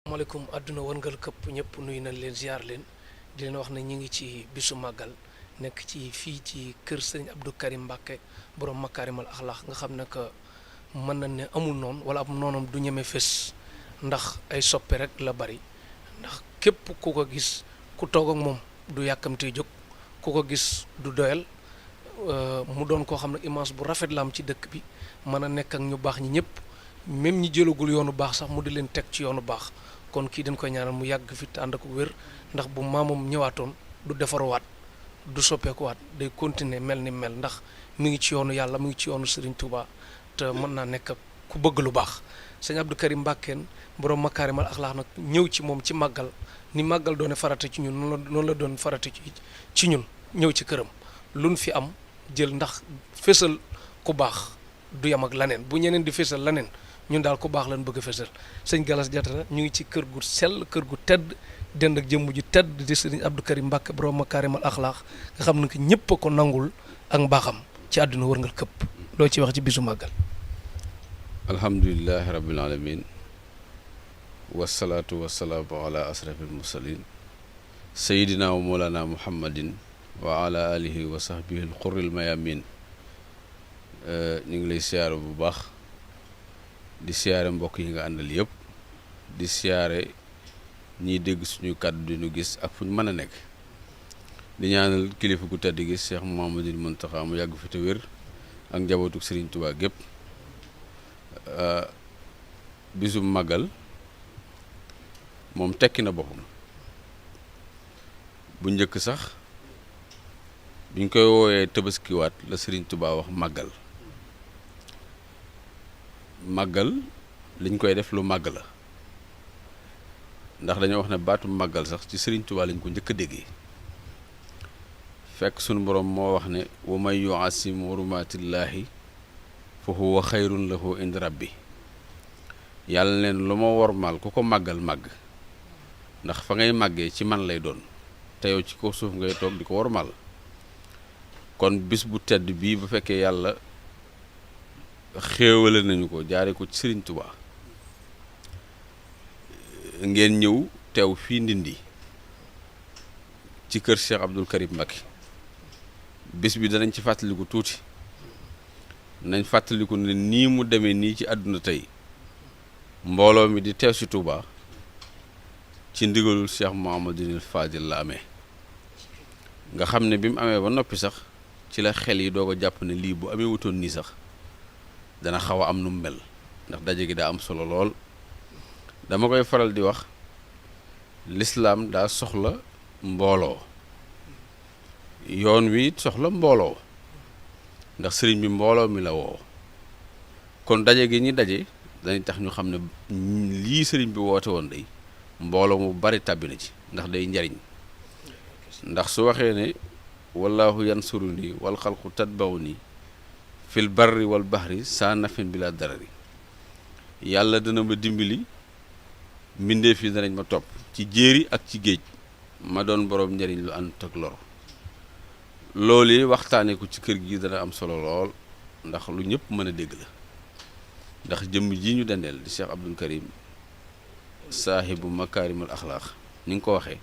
maaleykum àdduna wërngal këpp ñëpp nuyu nañ leen ziar leen di leen wax ne ñu ngi ci bisu màggal nekk ci fii ci kër sëñ Abdou Karim Mbacke borom makaarimal axlaax nga xam ne que mën nañ ne amul noonu wala am noonam du ñeme fés ndax ay soppe rek la bari ndax képp ku ko gis ku toog ak moom du yàkkamtee jóg ku ko gis du doyal mu doon koo xam ne image bu rafet la am ci dëkk bi mën a nekk ak ñu baax ñi ñëpp même ñi jëlagul yoonu baax sax mu di leen teg ci yoonu baax kon kii dañ koy ñaanal mu yàgg fi te ànd ak wér ndax bu maamam ñëwaatoon du defaruwaat du soppeekuwaat day continuer mel ni mel ndax mi ngi ci yoonu yàlla mu ngi ci yoonu Serigne Touba te mën naa nekk ku bëgg lu baax sëñ Abdou Karim Mbàkkeen borom makaarimal axlaax nag ñëw ci moom ci màggal ni màggal doone farata ci ñun noonu la doon farata ci ñun ñëw ci këram luñ fi am jël ndax fésal ku baax du yam ak laneen bu ñeneen di fésal laneen ñun daal ku baax lañ bëgg a fésal sëñ Galas Jatara ñu ngi ci kër gu sell kër gu tedd dend ak jëmm ju tedd di sëriñ Abdou Karim Mbàkke borom makaarimal axlaax nga xam ne que ñëpp a ko nangul ak mbaaxam ci àdduna wërngal këpp loo ci wax ci bisu màggal. alhamdulilahi rabbil alamin wasalaatu wasalaamu ala asrafil mursalin sayidina wa moolana muhammadin wa ala alihi wa sahbihi al qurril mayamin ñu ngi lay siyaare bu baax di siyaare mbokk yi nga àndal yëpp di siyaare ñiy dégg suñu kàddu di ñu gis ak fu ñu mën a nekk di ñaanal kilifa gu tedd gi Cheikh Mouhamadoul Mountakha mu yàgg fi te wér ak njabootu Serigne Touba gépp bisum màggal moom tekki na boppam bu njëkk sax biñ koy woowee tabaskiwaat la Serigne Touba wax màggal màggal liñ koy def lu màgg la ndax dañoo wax ne baatu màggal sax ci Serigne Touba lañ ko njëkk a déggee fekk sunu borom moo wax ne wa may yuasim hurumaatillaahi fa huwa xayrun lahu inda rabbi yàlla neen lu ma wormaal ku ko màggal màgg ndax fa ngay màggee ci man lay doon te yow ci kaw suuf ngay toog di ko wormaal kon bis bu tedd bii bu fekkee yàlla xéewale nañu ko jaare ko ci Serigne Touba ngeen ñëw teew fii Ndindi ci kër Cheikh Abdou Karim Mbacké bis bi danañ ci fàttaliku tuuti nañ fàttaliku ne nii mu demee nii ci àdduna tey mbooloo mi di teew si Touba ci ndigalul Cheikh Mouhamadoul Fadil la amee nga xam ne bi mu amee ba noppi sax ci la xel yi doog a jàpp ne lii bu amee wutoon nii sax dana xaw a am nu mu mel ndax daje gi daa am solo lool dama koy faral di wax lislaam daa soxla mbooloo yoon wi soxla mbooloo ndax sëriñ bi mbooloo mi la woo kon daje gi ñi daje dañuy tax ñu xam ne lii sëriñ bi woote woon day mbooloo mu bari tàbbi na ci ndax day njariñ ndax su waxee ne wallahu yansuruni wal xalqu tatbawuni fil barri wal bahri saa nafin bila darari yàlla dana ma dimbali mbindeef yi danañ ma topp ci jéeri ak ci géej ma doon boroom njariñ lu ànd ak lor loolu yi waxtaane ko ci kër gi dana am solo lool ndax lu ñëpp mën a dégg la ndax jëmm ji ñu dendeel di Cheikh Abdou Karim saahibu makaarimul axlaax ni nga ko waxee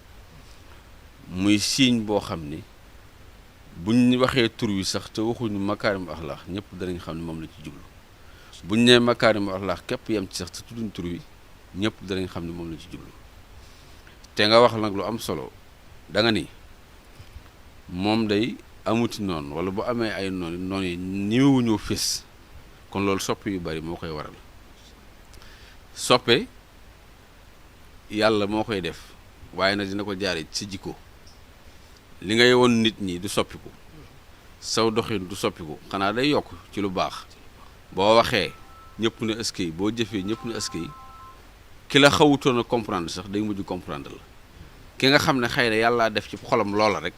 muy siiñ boo xam ni buñ waxee tur wi sax te waxuñu makaarimul axlaax ñëpp danañ xam ne moom la ci jublu buñ nee makaarimul axlaax képp yem ci sax te tudduñ tur wi ñëpp danañ xam ne moom la ci jublu te nga wax nag lu am solo da nga ni moom day amuti noonu wala bu amee ay noonu yi ñëwuñoo fés kon loolu soppe yu bari moo koy waral soppe yàlla moo koy def waaye nag dina ko jaare ci jikko li ngay won nit ñi du soppiku saw doxin du soppiku xanaa day yokk ci lu baax boo waxee ñëpp ne eskay boo jëfee ñëpp ne eskay ki la xawutoon a comprendre sax day mujj comprendre la ki nga xam ne xëy na yàlla def ci xolam loola rek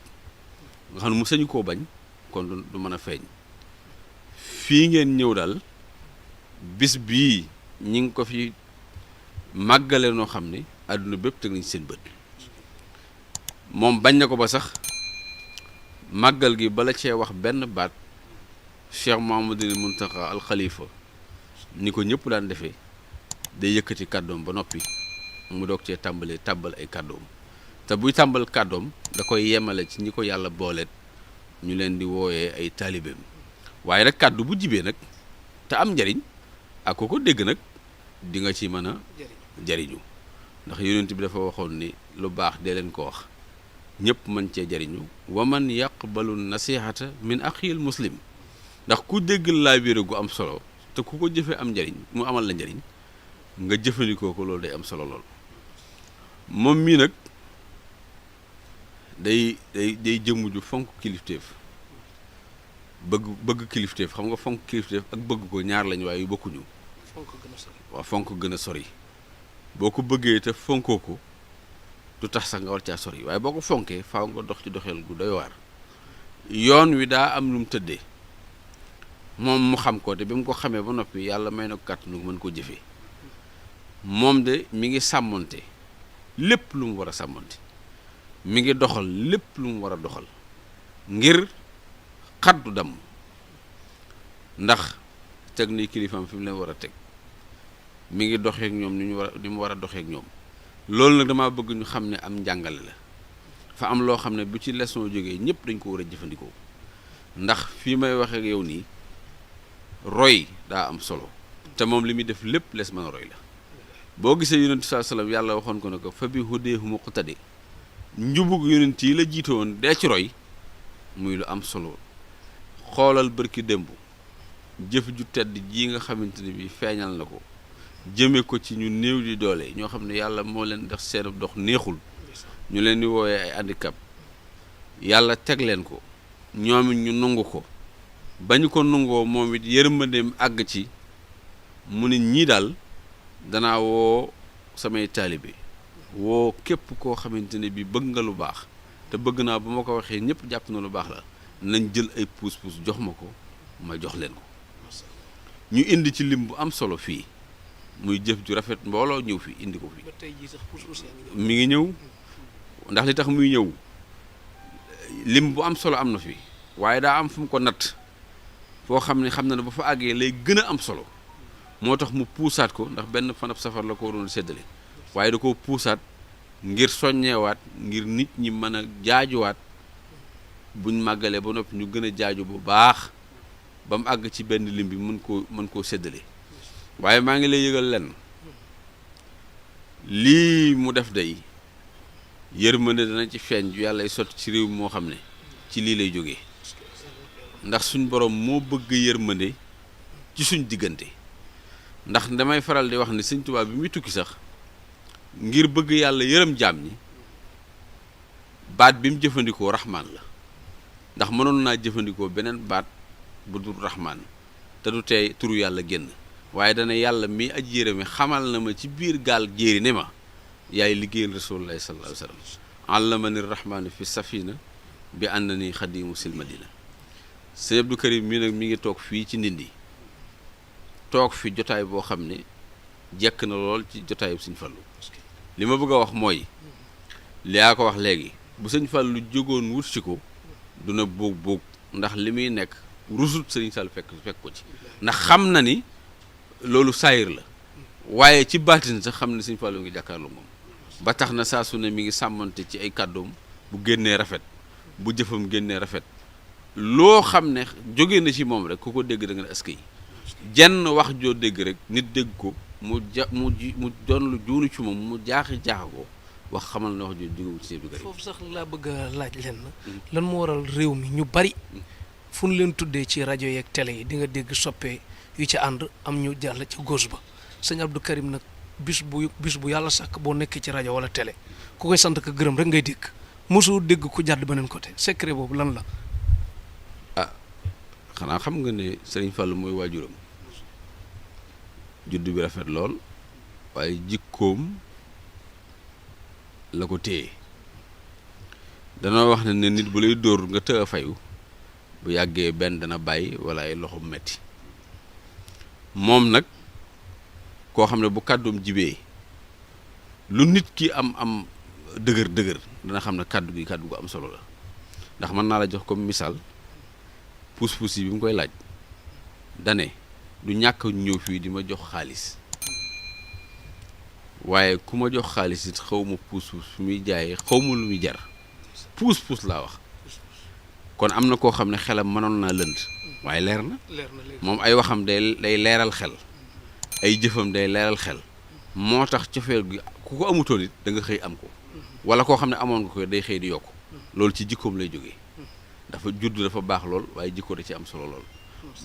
nga xam ne mu sañu koo bañ kon du mën a feeñ fii ngeen ñëw daal bis bii ñi ngi ko fi màggale noo xam ne àdduna bépp teg nañ seen bët moom bañ na ko ba sax màggal gi bala cee wax benn baat Cheikh Mouhamadoul Mountakha al Khalifa ni ko ñëpp daan defee day yëkkati kàddoom ba noppi mu doog cee tàmbalee tàbbal ay kàddoom te buy tàmbal kàddoom da koy yemale ci ñi ko yàlla booleet ñu leen di wooyee ay taalibeem waaye nag kàddu bu jibee nag te am njariñ ak ko ko dégg nag di nga ci mën a jariñu ndax yonent bi dafa waxoon ni lu baax dee leen ko wax ñëpp mën cee jariñu wa man yaqbalu nasihata min axil muslim ndax ku dégg laabire gu am solo te ku ko jëfee am njariñ mu amal la njariñ nga jëfandikoo ko loolu day am solo lool moom mii nag day jëmm ju fonk kilifteef bëgg kilifteef xam nga fonk kilifteef ak bëgg ko ñaar lañ waaye yu bokkuñu waaw fonk gën a sori boo ko bëggee te fonkoo ko du tax sax nga war caa sori waaye boo ko fonkee faaw nga dox ci doxeel gu doy waar yoon wi daa am lu mu tëddee moom mu xam ko te bi mu ko xamee ba noppi yàlla may na ko kàttanu mën koo jëfee moom de mi ngi sàmmonte lépp lu mu war a sàmmonte mi ngi doxal lépp lu mu war a doxal ngir xaddu damm ndax teg ni kilifaam fi mu leen war a teg mi ngi doxeek ñoom ni mu war a doxeek ñoom loolu nag dama bëgg ñu xam ne am njàngale la fa am loo xam ne bu ci leçon jógee ñëpp dañ ko war a jëfandikoo ndax fii may waxee ak yow nii roy daa am solo te moom li muy def lépp les mën a roy la boo gisee yonent saa salaam yàlla waxoon ko ne ko fa bi hudeehu muqtadi njubug yonent yi la jiitoon dee ci roy muy lu am solo xoolal bërki démb jëf ju tedd ji nga xamante ne bi feeñal na ko jëme ko ci ñu néew di doole ñoo xam ne yàlla moo leen def seen dox neexul ñu leen di woowee ay handicap yàlla teg leen ko ñoom it ñu nangu ko ba ñu ko nangoo moom it yërmandeem àgg ci mu ne ñii daal danaa woo samay taalibe woo képp koo xamante ne bi bëgg nga lu baax te bëgg naa bu ma ko waxee ñëpp jàpp na lu baax la nañ jël ay puus-puus jox ma ko ma jox leen ko ñu indi ci lim bu am solo fii muy jëf ju rafet mbooloo ñëw fi indi ko fi mi ngi ñëw ndax li tax muy ñëw lim bu am solo am na fi waaye daa am fu mu ko natt foo xam ne xam na ne ba fa àggee lay gën a am solo moo tax mu puusaat ko ndax benn fanab safar la ko waroon séddale waaye da ko puusaat ngir soññeewaat ngir nit ñi mën a jaajuwaat buñ màggalee ba noppi ñu gën a jaaju bu baax ba mu àgg ci benn lim bi mën koo séddale waaye maa ngi lay yëgal lenn lii mu def day yërmande dana ci feeñ ju yàlla ay sotti ci réew moo xam ne ci lii lay jógee ndax suñ borom moo bëgg yërmande ci suñ diggante ndax damay faral di wax ne Sëñ Tuubaa bi muy tukki sax ngir bëgg yàlla yërëm jaam ñi baat bi mu jëfandikoo raxmaan la ndax mënoon naa jëfandikoo beneen baat bu dul raxmaan te du tey turu yàlla génn waaye dana yàlla mi aj yërëme xamal na ma ci biir gaal jéeri ne ma yaay liggéeyal rasulullahi sallallahu alayhi wa sallam allamani rahmaanu fi safina bi ànd ni xadimu sil madina sëñ Abdou Karim mii nag mi ngi toog fii ci Ndindi toog fi jotaay boo xam ne jekk na lool ci jotaayu Sëñ Fallu li ma bëgg a wax mooy liaa ko wax léegi bu Sëñ Fallu jógoon wut si ko duna boog ndax li muy nekk rusut Sëriñ Sall fekk ko ci ndax xam na ni loolu saayir la waaye ci baatin sax xam ne Sëñ Fallu ngi jàkkaarloo moom ba tax na saa su ne mi ngi sàmmante ci ay kàddoom bu génnee rafet bu jëfam génnee rafet loo xam ne jóge na ci moom rek ku ko dégg da nga ne askay jenn wax joo dégg rek nit dégg ko mu doon lu juunu ci moom mu jaaxa ko wax xamal na wax joo jógewul ci bi foofu sax laa bëgg a laaj leen lan moo waral réew mi ñu bari fu ñu leen tuddee ci rajo yeeg télé yi di nga dégg soppee yu ci ànd am ñu jàll ca gauche ba sëñ Abdou Karim nag bis bu yàlla sàkk boo nekkee ci rajo wala télé ku koy sant ko gërëm rek ngay dégg mosoo dégg ku jàdd beneen côté secret boobu lan la. ah xanaa xam nga ne Sëriñ Fallu mooy waajuram juddu bi rafet lool waaye jikkoom la ko téye danoo wax ne nit bu lay dóor nga të a fayu bu yàggee benn dana bàyyi wala ay loxo metti moom nag koo xam ne bu kàddoom jibee lu nit ki am dëgër dana xam ne kàddu gu am solo la ndax mën naa la jox comme misaal puus-puus yi bi mu koy laaj dane du ñàkk ñëw fii di ma jox xaalis waaye ku ma jox xaalis it xaw ma puus fi muy jaayee xaw ma lu muy jar puus laa wax kon am na koo xam ne xelam mënoon naa lënd waaye leer na moom ay waxam day leeral xel ay jëfam day leeral xel moo tax cofeel gi ku ko amutoon it da nga xëy am ko wala koo xam ne amoon nga ko day xëy di yokk loolu ci jikkoom lay jógee dafa judd dafa baax lool waaye jikko da ci am solo lool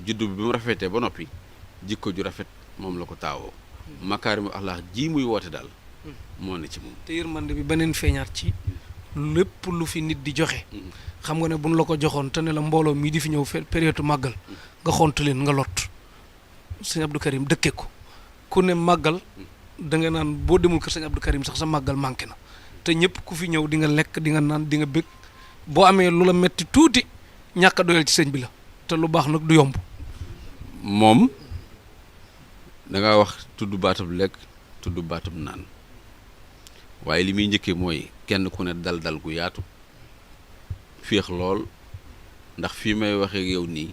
juddu bi mu rafetee ba noppi jikko ju rafet moom la ko taawoo makaarimu axlaax ji muy woote daal moo ne ci moom te yërmande bi beneen feeñaat ci lépp lu fi nit di joxe xam nga ne buñ la ko joxoon te ne la mbooloo mii di fi ñëw période màggal nga xont leen nga lot sëñ Abdou Karim dëkke ko ku ne màggal da nga naan boo demul kër sëñ Abdou Karim sax sa màggal manqué na te ñëpp ku fi ñëw di nga lekk di nga naan di nga bëgg boo amee lu la metti tuuti ñàkk a doyal ci sëñ bi la te lu baax nag du yomb moom da nga wax tudd baatab lekk tudd baatab naan waaye li muy njëkkee mooy kenn ku ne dal gu yaatu féex lool ndax fii may waxee yow nii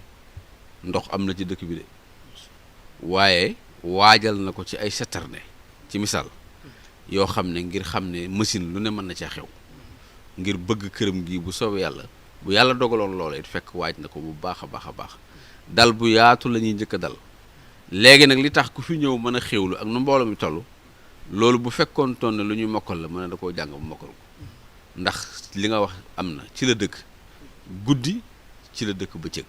ndox am na ci dëkk bi de waaye waajal na ko ci ay citerne ci misaal yoo xam ne ngir xam ne machine lu ne mën na caa xew ngir bëgg këram gi bu soobee yàlla bu yàlla dogaloon loola it fekk waaj na ko bu baax a baax dal bu yaatu la ñuy njëkk a dal léegi nag li tax ku fi ñëw mën a xéwlu ak nu mbooloo mi toll loolu bu fekkoon toon ne lu ñuy mokkal la mën a da koo jàng bu mokkal ko ndax li nga wax am na ci la dëkk guddi ci la dëkk bëccëg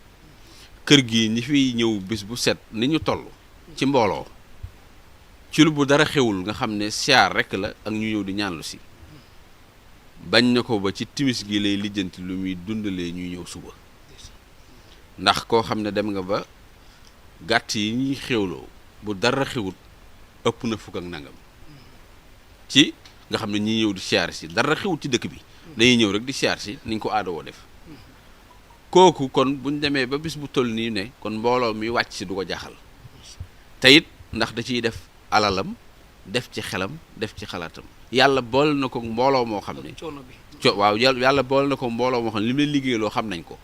kër gi ñi fiy ñëw bis bu set ni ñu toll ci mbooloo ci lu bu dara xewul nga xam ne siyaar rekk la ak ñu ñëw di ñaanlu si bañ na ko ba ci timis gi lay lijjanti lu muy dundalee ñuy ñëw suba ndax koo xam ne dem nga ba gàtt yi ñuy xewloo bu dara xewut ëpp na fukk ak nangam ci nga xam ne ñi ñëw di siyaar si dara xewut ci dëkk bi dañuy ñëw rek di siyaar si niñ ko aadawoo def kooku kon buñ demee ba bis bu toll nii ne kon mbooloo mi wàcc si du ko jaaxal te it ndax da ciy def alalam def ci xelam def ci xalaatam yàlla boole na ko mbooloo moo xam ne waaw yàlla boole na ko mbooloo moo xam ne li mu leen liggéey loo xam nañ ko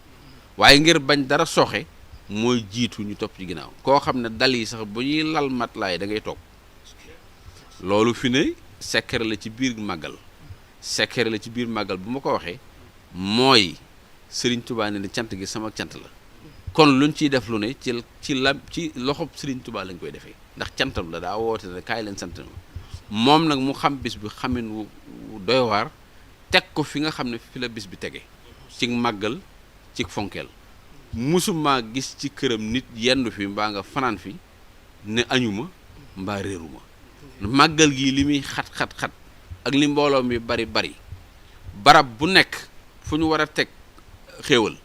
waaye ngir bañ dara soxe mooy jiitu ñu topp ci ginnaaw koo xam ne dal yi sax bu ñuy lal matlaay da ngay toog loolu fi ne secret la ci biir màggal secret la ci biir màggal bu ma ko waxee mooy Sëriñ Tuubaa ne cant gi sama cant la kon luñ ciy def lu ne ci loxob Sëriñ Tuubaa lañ koy defee ndax cantam la daa woote ne kaay leen sant moom nag mu xam bis bi xamin wu doy waar teg ko fi nga xam ne fi la bis bi tege ci màggal ci fonkeel musuma gis ci këram nit yendu fi mbaa nga fanaan fi ne añuma mbaa réeruma màggal gi li muy xat ak li mbooloo mi bari barab bu nekk fu ñu war a teg xéewal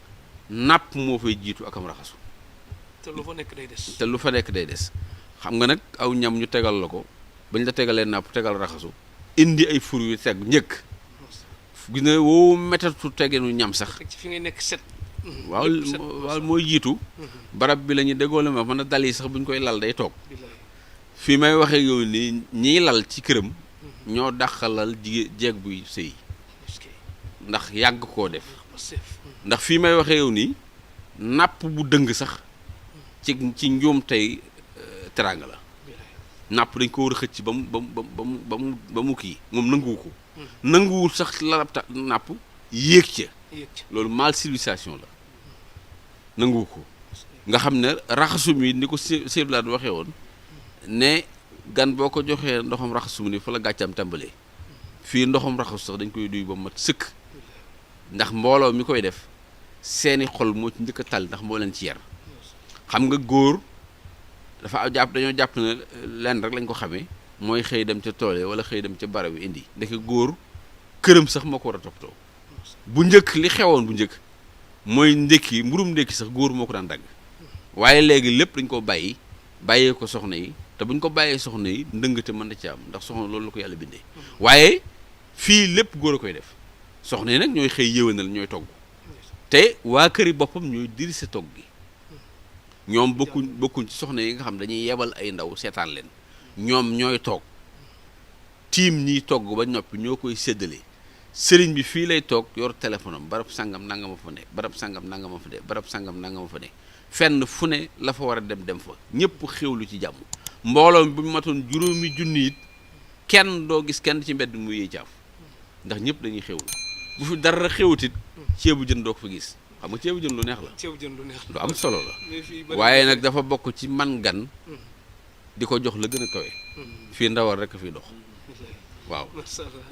nàpp moo fay jiitu akam raxasu te lu fa nekk day des xam nga nag aw ñam ñu tegal la ko bañ la tegalee nàpp tegal raxasu indi ay fur yu teg njëkk gis nga woo metatu tegenu ñam sax fi ngay nekk set waaw mooy jiitu barab bi la ñuy déggoo la ma mën a dal yi sax bu ñu koy lal day toog fii may waxee yow nii ñiy lal ci këram ñoo dàqalal jeeg buy sëy ndax yàgg koo def ndax fii may waxee yow nii nàpp bu dëng sax ci njuum tey teraanga la nàpp dañ ko war a xëcc ba mu kii moom nanguwul sax lalabta nàpp yéeg ca loolu mal civilisation la nanguwu ko nga xam ne raxasu mi ni ko séblaat waxee woon ne gan boo ko joxee ndoxam raxasu ni fa la gàccam tàmbalee fii ndoxam raxasu sax dañ koy duy ba mat sëkk ndax mbooloo mi koy def seeni xol moo ci njëkk a tàll ndax moo leen ci yar xam nga góor dafa dañoo jàpp ne lenn rek lañ ko xamee mooy xëy dem ca tool wala xëy dem ca barab bi indi ndeke góor këram sax moo ko war a toppatoo bu njëkk li xewoon bu njëkk mooy mburum ndékki sax góor moo ko daan dagg waaye léegi lépp dañ ko bàyyee ko soxna yi te buñ ko bàyyee soxna yi ndëngate mën na ci am ndax soxna loolu la ko yàlla bindee waaye fii lépp góor a koy def soxna yi nag ñooy xëy yéwénal ñooy togg te waa këri boppam ñooy diri sa togg gi ñoom bokkuñ ci soxna yi nga xam dañuy yebal ay ndaw seetaan leen ñoom ñooy toog tiim ñiy togg ba noppi ñoo koy séddale sëriñ bi fii lay toog yor téléphone am barab sangam nanga ma fa ne barab sangam nanga ma fa ne barab sangam nanga ma fa ne fenn fu ne la fa war a dem fa ñëpp xéwlu ci jàmm mbooloo bu ñu matoon juróomi junni it kenn doo gis kenn ci mbedd mu yéey caaf ndax ñëpp dañuy xewlu bu fi dara xewutit ceebu jën doo ko fa gis xam nga ceebu jën lu neex la ceebu jën lu neex lu am solo la waaye nag dafa bokk ci man gan di ko jox la gën a kawe fii ndawal rek fii dox waaw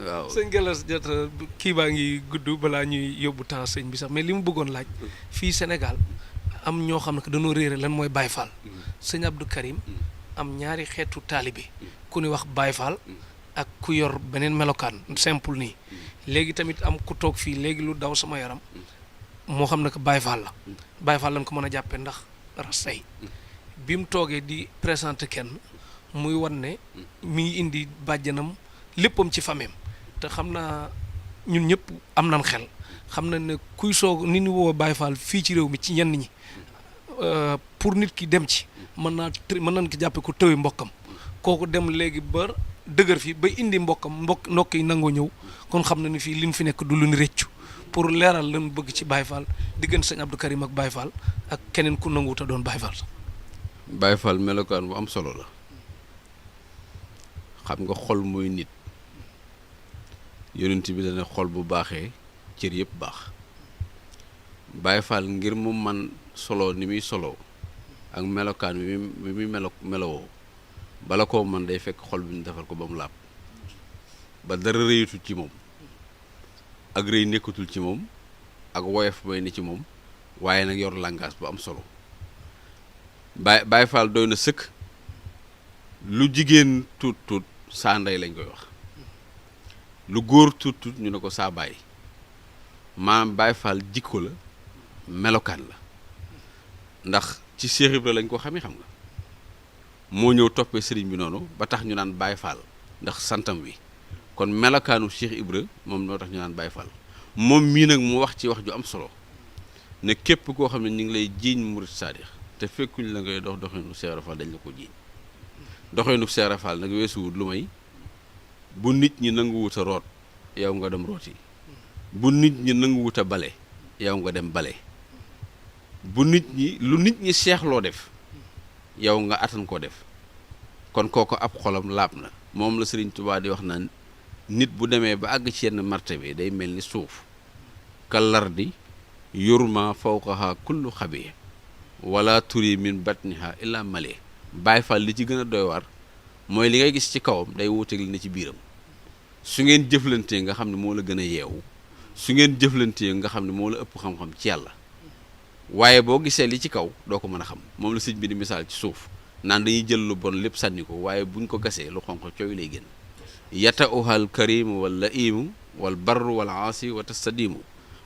waaw sëñ Gallas Diatta kii baa ngi gudd balaa ñuy yóbbu temps sëñ bi sax mais li mu bëggoon laaj fii Sénégal am ñoo xam ne que dañoo réere lan mooy Baye Fall sëñ Abdou Karim am ñaari xeetu taalibe ku ni wax Baye Fall ak ku yor beneen melokaan simple nii léegi tamit am ku toog fii léegi lu daw sama yaram moo xam ne que Baye Fall la Baye Fall lañ ko mën a jàppee ndax rastay bi mu toogee di présenté kenn muy wan ne mi ngi indi bàjjanam léppam ci fameem te xam naa ñun ñëpp am nañ xel xam na ne kuy soog ni ñu woo Baye Fall fii ci réew mi ci ñenn ñi pour nit ki dem ci mën nañ ko jàppe ko tëwi mbokkam kooku dem léegi ba dëgër fi ba indi ndokk yi nangoo ñëw kon xam na ni fii li ñu fi nekk du lu ñu rëccu pour leeral lan bëgg ci Baye Fall diggante sëñ Abdou Karim ak Baye Fall ak keneen ku nanguwut a doon Baye Fall. Baye Fall melokaan bu am solo la xam nga xol mooy nit yonent bi dana xol bu baaxee cër yëpp baax Baye Fall ngir mu man solo ni muy solo ak melokaan bi muy melowoo bala koo man day fekk xol bi ñu defal ko ba mu laab ba dara rëyatul ci moom ak rëy nekkatul ci moom ak woyof mooy ni ci moom waaye nag yor langage bu am solo Baye Fall doy na sëkk lu jigéen tuut tuut saa ndey lañ koy wax lu góor tuut tuut ñu ne ko saa baay maanaam Baye Fall jikko la melokaan la ndax ci Cheikh Ibra lañ ko xamee xam nga moo ñëw toppee sëriñ bi noonu ba tax ñu naan Baye Fall ndax santam wi kon melokaanu Cheikh Ibra moom noo tax ñu naan Baye Fall moom mii nag mu wax ci wax ju am solo ne képp koo xam ne ñu ngi lay jiiñ murit saadix te fekkuñ la ngay doxinu Cheikh Ibra Fall dañ la ko jiiñ doxinu Cheikh Ibra Fall nag weesuwut lu may bu nit ñi nanguwut a root yow nga dem rooti bu nit ñi nanguwut a bale yow nga dem bale bu nit ñi lu nit ñi seexloo def yow nga atan ko def kon kooko ab xolam laab na moom la Sëriñ Tuubaa di wax naan nit bu demee ba àgg ci yenn martaba day mel ni suuf kallardi yurma fawqaha kullu xabi wala turi min batniha illa male Baye Fall li ci gën a doy war mooy li ngay gis ci kawam day wuuteeg li ne ci biiram su ngeen jëflantee nga xam ne moo la gën a yeewu su ngeen jëflantee nga xam ne moo la ëpp xam-xam ci yàlla waaye boo gisee li ci kaw doo ko mën a xam moom la sëñ bi di misaal ci suuf naan dañuy jël lu bon lépp sànni ko waaye buñ ko gasee lu xonq cooy lay génn yata uhal karimu wal laimu wal barru wal aasi wa tastadimu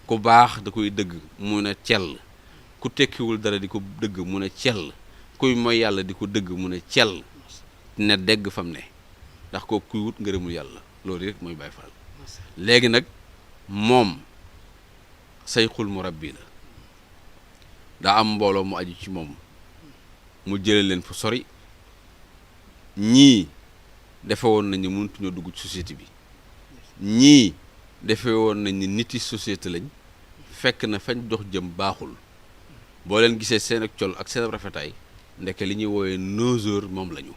ku baax da koy dëgg mu ne cell ku tekkiwul dara di ko dëgg mu ne cell kuy mooy yàlla di ko dëgg mu ne cell ne dégg fam ne ndax ko kuy wut ngërëmul yàlla loolu rek mooy Baye Fall léegi nag moom sayxul murabbi la daa am mbooloo mu aju ci moom mu jële leen fu sori ñii defe woon nañ ni mënutuñoo dugg ci société bi ñii defe woon nañ ni niti société lañ fekk na fañ dox jëm baaxul boo leen gisee seen ak col ak seen rafetaay ndeke li ñuy woowee noseur moom lañu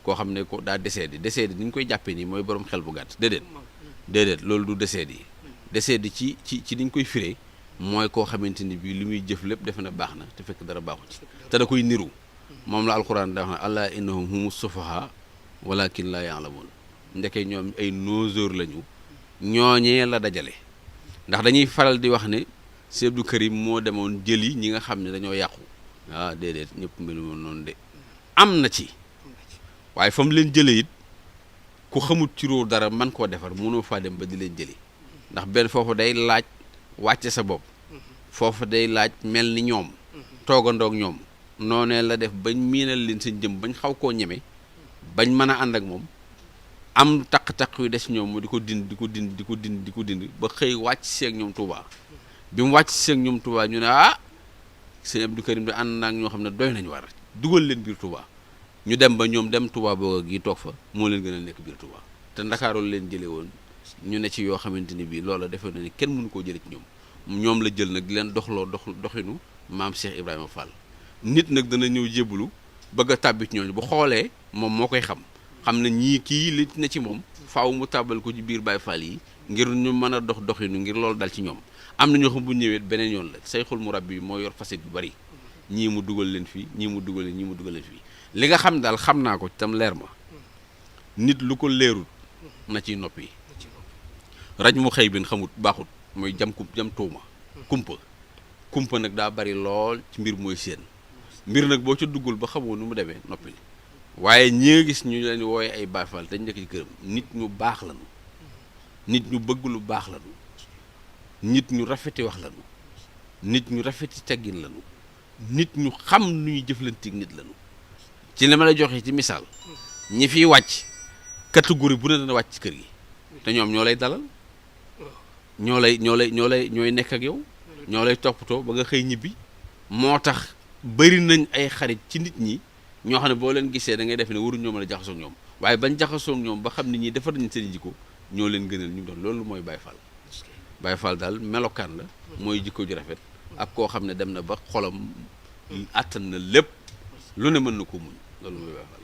koo xam ne ko daa décédé ni ñu koy jàppee nii mooy borom xel bu gàtt déedéet loolu du décédé ci ni ñu koy firee mooy koo xamante ni bii li muy jëf lépp defe na baax na te fekk dara baaxu ci te da koy niru moom la alxuraan da wax ne allah innahum humu sufaha walakin la ya'lamun ndeke ñoom ay noseur lañu ñooñee la dajale ndax dañuy faral di wax ne Sëñ Abdou Karim moo demoon jëli ñi nga xam ne dañoo yàqu déedéet ñëpp melu moon noonu de am na ci waaye fa mu leen jëlee it ku xamut ci róo dara man koo defar mënoo faa dem ba di leen jëli ndax benn foofu day laaj wàcce sa bopp foofu day laaj mel ni ñoom toogandoog ñoom noonee la def bañ miinal leen seen jëm bañ xaw koo ñeme bañ mën a ànd ak moom am taq-taq yu des ñoom mu di ko dindi ba xëy wàcc seeg ñoom Touba bi mu wàcc seeg ñoom Touba ñu ne Sëñ Abdou Karim di ànd naag ñoo xam ne doy nañu war dugal leen biir Touba ñu dem ba ñoom dem Touba booga gi toog fa moo leen gën a nekk biir Touba te Ndakaaru leen jële woon ñu ne ci yoo xamante ni bii loola defe na ni kenn mënu koo jële ci ñoom la jël nag di leen doxinu maam Cheikh Ibrahima Fall nit nag dana ñëw jébbalu bëgg a tàbbi ci ñooñu bu xoolee moom moo koy xam xam ne ñii kii li ne ci moom faaw mu tàbbal ko ci biir Baay Faal yi ngir ñu mën a dox doxinu ngir loolu dal ci ñoom. am na ñoo xam bu ñëwee beneen yoon la sayxul murabbi bi moo yor facette yu bari ñii mu dugal leen fii ñii mu dugal leen fii li nga xam daal xam naa ko tam leer ma nit lu ko leerul na ciy noppi raj mu xëy bin xamut baaxut mooy jam tuuma kumpa nag daa bari lool ci mbir mooy seen mbir nag boo ca duggul ba xamoo nu mu demee noppi waaye ñi nga gis ñu leen wooye ay Baay Faal te ñu nekk ci këram nit ñu baax lañu nit ñu bëgg lu baax lañu nit ñu rafeti wax lañu nit ñu rafeti teggin lañu nit ñu xam nu ñuy jëflanteeg nit lañu ci li ma la joxe ci misaal ñi fiy wàcc catégorie bu ne dana wàcc ci kër gi te ñoom ñoo lay dalal ñooy nekk ak yow ñoo lay toppatoo ba nga xëy ñibbi moo tax bëri nañ ay xarit ci nit ñi ñoo xam ne boo leen gisee da ngay def ne waruñ ñoo mën a jaxasoo ak ñoom waaye bañ jaxasoo ak ñoom ba xam ne ñii defar nañ seen jikko ñoo leen gënal ñu doon loolu mooy Baay Faal Baay Faal daal melokaan la mooy jikko ju rafet ak koo xam ne dem na ba xolam àttan na lépp lu ne mën na ko muñ loolu mooy Baay Faal.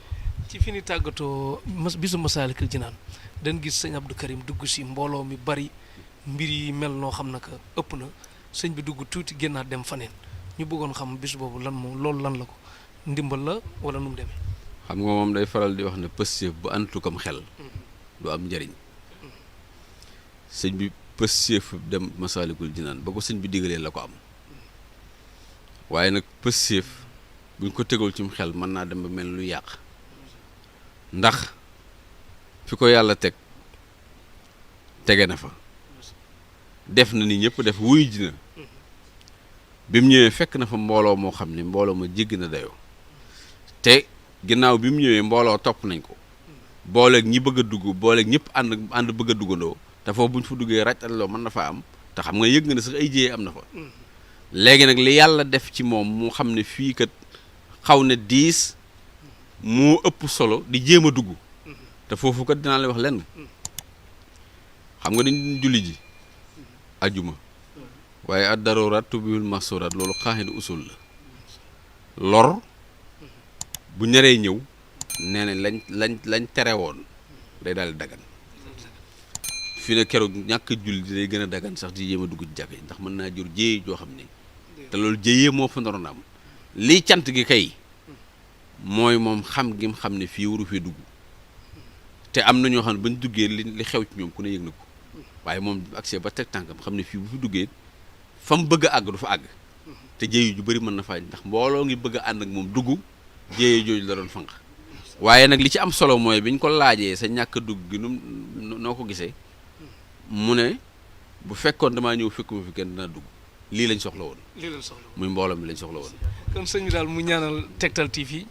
ci fi ni tàggatoo bisu Masaalikul Jinaan dañ gis sëñ Abdou Karim dugg si mbooloo mi bari mbir yi mel noo xam na que ëpp na sëñ bi dugg tuuti génnaat dem faneen ñu bëggoon xam bis boobu lan moom loolu lan la ko ndimbal la wala nu mu demee. xam nga moom day faral di wax ne pëstéef bu antu kam xel du am njariñ sëñ bi pëstéef dem Masaalikul Jinaan ba ko sëñ bi digalee la ko am waaye nag pëstéef buñ ko tegul cim xel mën naa dem ba mel lu yàq ndax fi ko yàlla tege na fa def na ni ñëpp def wuy ji na bi mu ñëwee fekk na fa mbooloo moo xam ne mbooloo ma jéggi na dayoo te ginnaaw bi mu ñëwee mbooloo topp nañ ko booleeg ñi bëgg a dugg booleeg ñëpp ànd bëgg a duggandoo te foofu bu ñu fa duggee ràccal mën na fa am te xam nga yëg nga ne sax ay jiyee am na fa léegi nag li yàlla def ci moom mu xam ne fii kat xaw na diis moo ëpp solo di jéem a dugg te foofu kat dinaa lay wax lenn xam nga dañ julli ji ajuma waaye ad daruraat tubihul mahsuraat loolu xaaxidi usul la lor bu ñaree ñëw nee na lañ tere woon day daal di dagan fi ne keroog ñàkk julli day gën a dagan sax di jéem a dugg ci jàkk ndax mën naa jur jéye joo xam ne te loolu jéyee moo fa naroon am lii cant gi kay mooy moom xam gi mu xam ne fii waru fee dugg te am na ñoo xam ne bañ duggee li xew ci ñoom ku ne yëg na ko waaye moom accès ba teg tànkam xam ne fii bu fi duggee fa mu bëgg a àgg du fa àgg te jéeyu ju bëri mën na faa ndax mbooloo ngi bëgg a ànd ak moom dugg jéeye jooju la doon fanq waaye nag li ci am solo mooy biñ ko laajee sa ñàkk dugg gi noo ko gisee mu ne bu fekkoon damaa ñëw fekkuma fi kenn dina dugg lii lañ soxla woon muy mbooloo mi lañ soxla woon kon sëñ bi daal mu ñaanal Tektal TV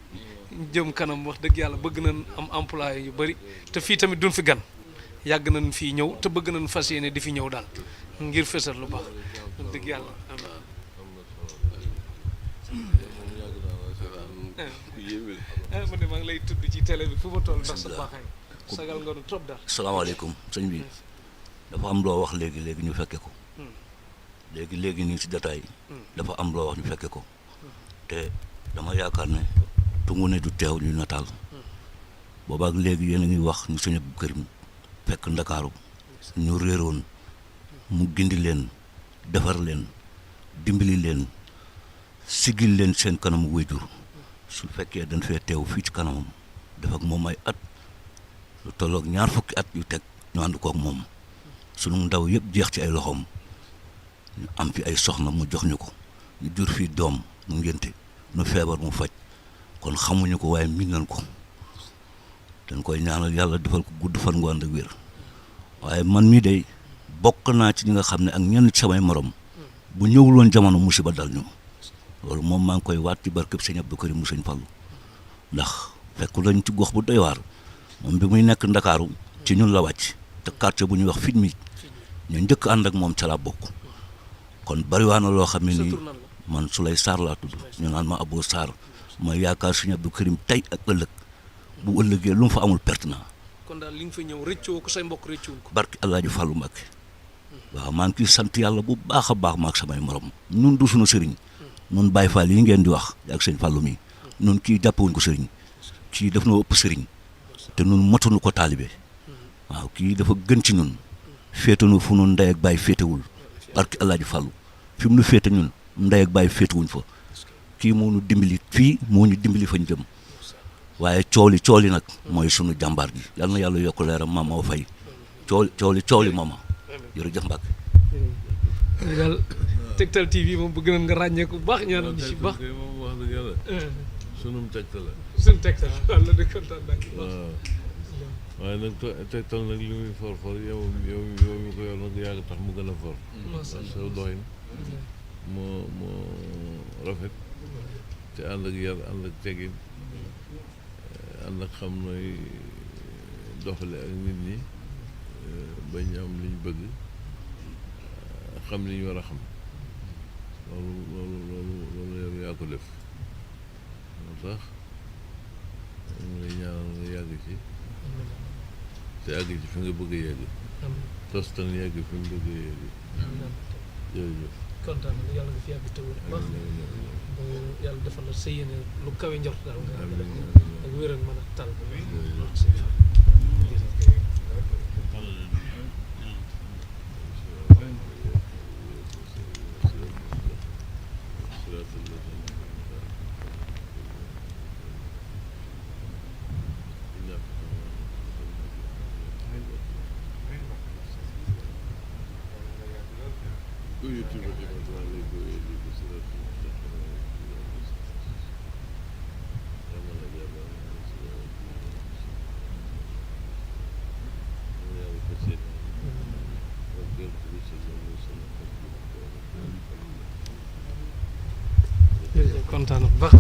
jëm kanam wax dëgg yàlla bëgg nañ am employé yu bëri te fii tamit duñ fi gan yàgg nañ fii ñëw te bëgg nañ fas yéene di fi ñëw daal ngir fësal lu baax wax dëgg yàlla man de maa ngi lay tudd ci télé bi fu ma toll ndax sa baaxaay sagal nga nu trop daal. salaamaaleykum sëñ bi dafa am loo wax léegi ñu fekke ko léegi nii si détail dafa am loo wax ñu fekke ko te dama yaakaar ne tungu ne du teew ñu nataal boobaak léegi yéen a ngi wax ñu sëñ Abdou Karim fekk Ndakaaru ñu réeroon mu gindi leen defar leen dimbali leen sigil leen seen kanamu wéyjur su fekkee dañ fee teew fii ci kanamam def ak moom ay at lu tolloog 20 at yu teg ñu ànd kook moom sunu ndaw yëpp jeex ci ay loxoom ñu am fi ay soxna mu jox ñu ko ñu jur fii doom mu ngénte nu feebar mu faj kon xamuñu ko waaye miin nañ ko dañ koy ñaanal yàlla defal ko gudd fan gu ànd ak wér waaye man mii day bokk naa ci ñi nga xam ne ak ñenn ci samay morom bu ñëwul woon jamono musiba dal ñu loolu moom maa ngi koy waat ci barkeb sëñ Abdou Karim mu sëñ Fallu ndax fekk lañ ci gox bu doy waar moom bi muy nekk Ndakaaru ci ñun la wàcc te quartier bu ñuy wax fit mi ñu njëkk ànd ak moom ca laa bokk kon bariwaa na loo xam ne nii man Souley Sarr laa tudd ñu naan ma Abou Sarr ma yaakaar sëñ Abdou Karim tey ak ëllëg bu ëllëgee lu mu fa amul perte na kon daal li nga fa ñëw rëccoo ko say mbokk rëccuwul ko barki Alaaji Fallu Mbàkke waaw maa ngi ciy sant yàlla bu baax a baax maak samay morom ñun du suñu sëriñ nun Baay Faal yi ngeen di wax ak sëñ Fallu mi nun kii jàppewuñ ko sëriñ kii daf noo ëpp sëriñ te nun matuñu ko taalibe waaw kii dafa gën ci ñun féetanu fu nu ndey ak baay féetewul barke Alaaji Fàllu fi mu nu féete ñun ndey ak baay féetewuñ fa kii moo ñu dimbali fii moo ñu dimbali fañ jëm waaye cooli nag mooy sunu jàmbaar gi yal na yàlla yokk leeram Mama Awa Faye cooli mama jërëjëf Mbacke. ñu daal Tektal TV moom bëgg nañ nga ràññee ko bu baax ñaanal ci baax moom wax dëgg yàlla sunum Tektal la suñu Tektal walla de kontaan naa ci waaw waaye nag Tektal nag li muy for yow mi ko yor nag yaa ngi tax mu gën a for parce que doxin moo rafet te ànd ak yar ànd ak tegin ànd ak xam nooy doxale ak nit ñi bañ am liñ bëgg xam li ñu war a xam loolu yow yaa ko def moo tax mu lay ñaanal nga yàgg ci te àgg ci fi nga bëgg a yegg tostan yegg fi nga bëgg a yegg jërëjëf kontaan na yàlla nga fi yàgg tawul baax yàlla defal la sa yéene lu kawe njort daal nga ak wéral mën a tal kontaan na bu baax